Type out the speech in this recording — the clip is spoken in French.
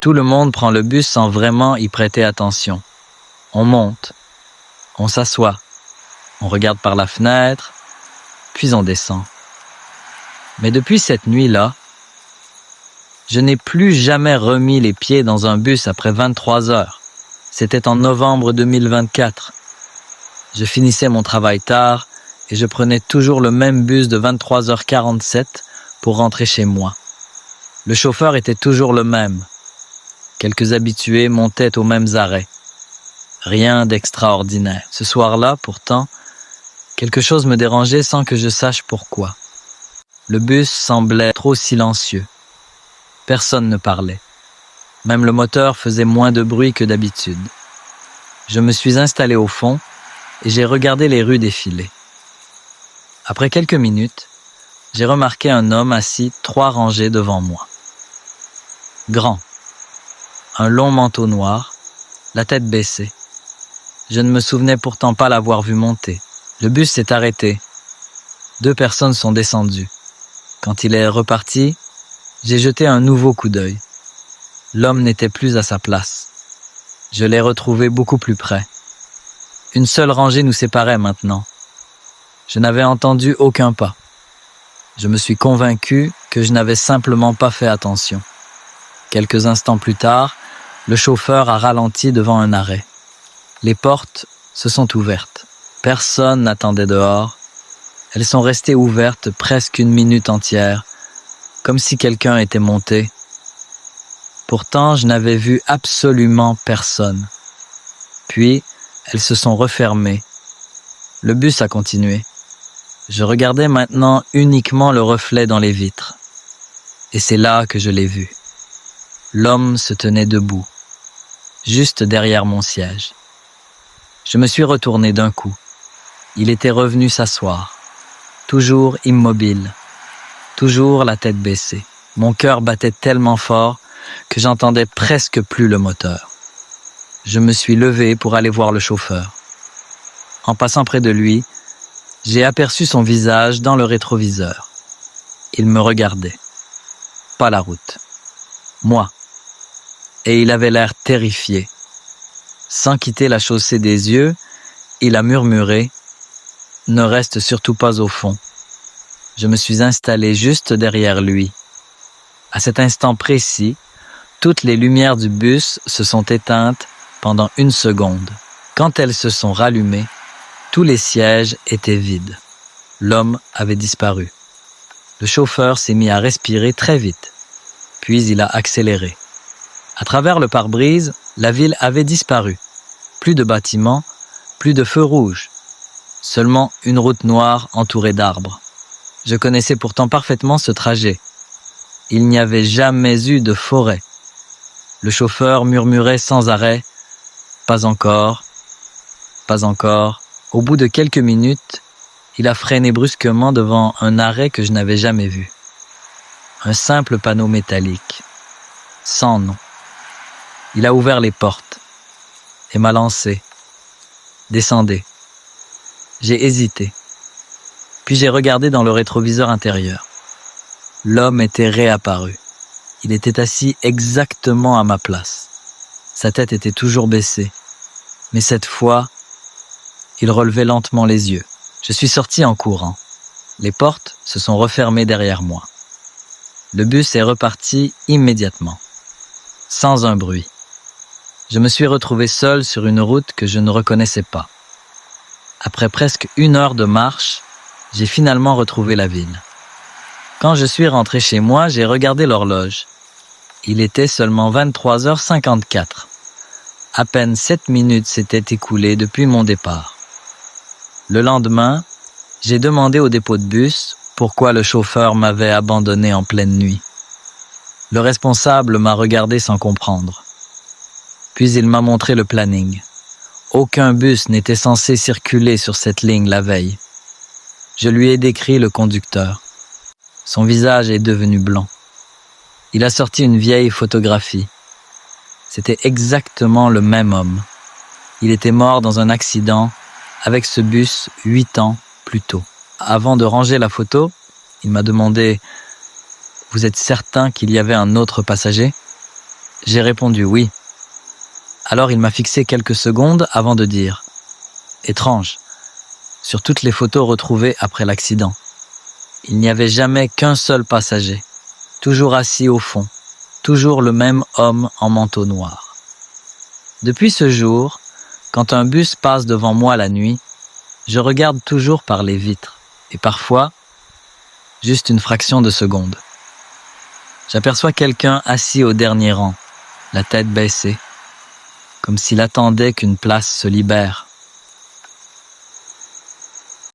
Tout le monde prend le bus sans vraiment y prêter attention. On monte, on s'assoit, on regarde par la fenêtre, puis on descend. Mais depuis cette nuit-là, je n'ai plus jamais remis les pieds dans un bus après 23 heures. C'était en novembre 2024. Je finissais mon travail tard et je prenais toujours le même bus de 23h47 pour rentrer chez moi. Le chauffeur était toujours le même. Quelques habitués montaient aux mêmes arrêts. Rien d'extraordinaire. Ce soir-là, pourtant, quelque chose me dérangeait sans que je sache pourquoi. Le bus semblait trop silencieux. Personne ne parlait. Même le moteur faisait moins de bruit que d'habitude. Je me suis installé au fond et j'ai regardé les rues défiler. Après quelques minutes, j'ai remarqué un homme assis 3 rangées devant moi. Grand, un long manteau noir, la tête baissée. Je ne me souvenais pourtant pas l'avoir vu monter. Le bus s'est arrêté. 2 personnes sont descendues. Quand il est reparti, j'ai jeté un nouveau coup d'œil. L'homme n'était plus à sa place. Je l'ai retrouvé beaucoup plus près. Une seule rangée nous séparait maintenant. Je n'avais entendu aucun pas. Je me suis convaincu que je n'avais simplement pas fait attention. Quelques instants plus tard, le chauffeur a ralenti devant un arrêt. Les portes se sont ouvertes. Personne n'attendait dehors. Elles sont restées ouvertes presque 1 minute entière, comme si quelqu'un était monté. Pourtant, je n'avais vu absolument personne. Puis, elles se sont refermées. Le bus a continué. Je regardais maintenant uniquement le reflet dans les vitres. Et c'est là que je l'ai vu. L'homme se tenait debout, juste derrière mon siège. Je me suis retourné d'un coup. Il était revenu s'asseoir, toujours immobile, toujours la tête baissée. Mon cœur battait tellement fort que j'entendais presque plus le moteur. Je me suis levé pour aller voir le chauffeur. En passant près de lui, j'ai aperçu son visage dans le rétroviseur. Il me regardait. Pas la route. Moi. Et il avait l'air terrifié. Sans quitter la chaussée des yeux, il a murmuré « Ne reste surtout pas au fond ». Je me suis installé juste derrière lui. À cet instant précis, toutes les lumières du bus se sont éteintes pendant 1 seconde. Quand elles se sont rallumées, tous les sièges étaient vides. L'homme avait disparu. Le chauffeur s'est mis à respirer très vite. Puis il a accéléré. À travers le pare-brise, la ville avait disparu. Plus de bâtiments, plus de feux rouges. Seulement une route noire entourée d'arbres. Je connaissais pourtant parfaitement ce trajet. Il n'y avait jamais eu de forêt. Le chauffeur murmurait sans arrêt « Pas encore, pas encore ». Au bout de quelques minutes, il a freiné brusquement devant un arrêt que je n'avais jamais vu. Un simple panneau métallique, sans nom. Il a ouvert les portes et m'a lancé. « Descendez ». J'ai hésité. Puis j'ai regardé dans le rétroviseur intérieur. L'homme était réapparu. Il était assis exactement à ma place. Sa tête était toujours baissée. Mais cette fois, il relevait lentement les yeux. Je suis sorti en courant. Les portes se sont refermées derrière moi. Le bus est reparti immédiatement, sans un bruit. Je me suis retrouvé seul sur une route que je ne reconnaissais pas. Après presque 1 heure de marche, j'ai finalement retrouvé la ville. Quand je suis rentré chez moi, j'ai regardé l'horloge. Il était seulement 23h54. À peine 7 minutes s'étaient écoulées depuis mon départ. Le lendemain, j'ai demandé au dépôt de bus pourquoi le chauffeur m'avait abandonné en pleine nuit. Le responsable m'a regardé sans comprendre. Puis il m'a montré le planning. Aucun bus n'était censé circuler sur cette ligne la veille. Je lui ai décrit le conducteur. Son visage est devenu blanc. Il a sorti une vieille photographie. C'était exactement le même homme. Il était mort dans un accident avec ce bus 8 ans plus tôt. Avant de ranger la photo, il m'a demandé « Vous êtes certain qu'il y avait un autre passager ?» J'ai répondu oui. Alors il m'a fixé quelques secondes avant de dire « Étrange, sur toutes les photos retrouvées après l'accident, il n'y avait jamais qu'un seul passager, toujours assis au fond, toujours le même homme en manteau noir. » Depuis ce jour, quand un bus passe devant moi la nuit, je regarde toujours par les vitres et parfois, juste une fraction de seconde. J'aperçois quelqu'un assis au dernier rang, la tête baissée, comme s'il attendait qu'une place se libère.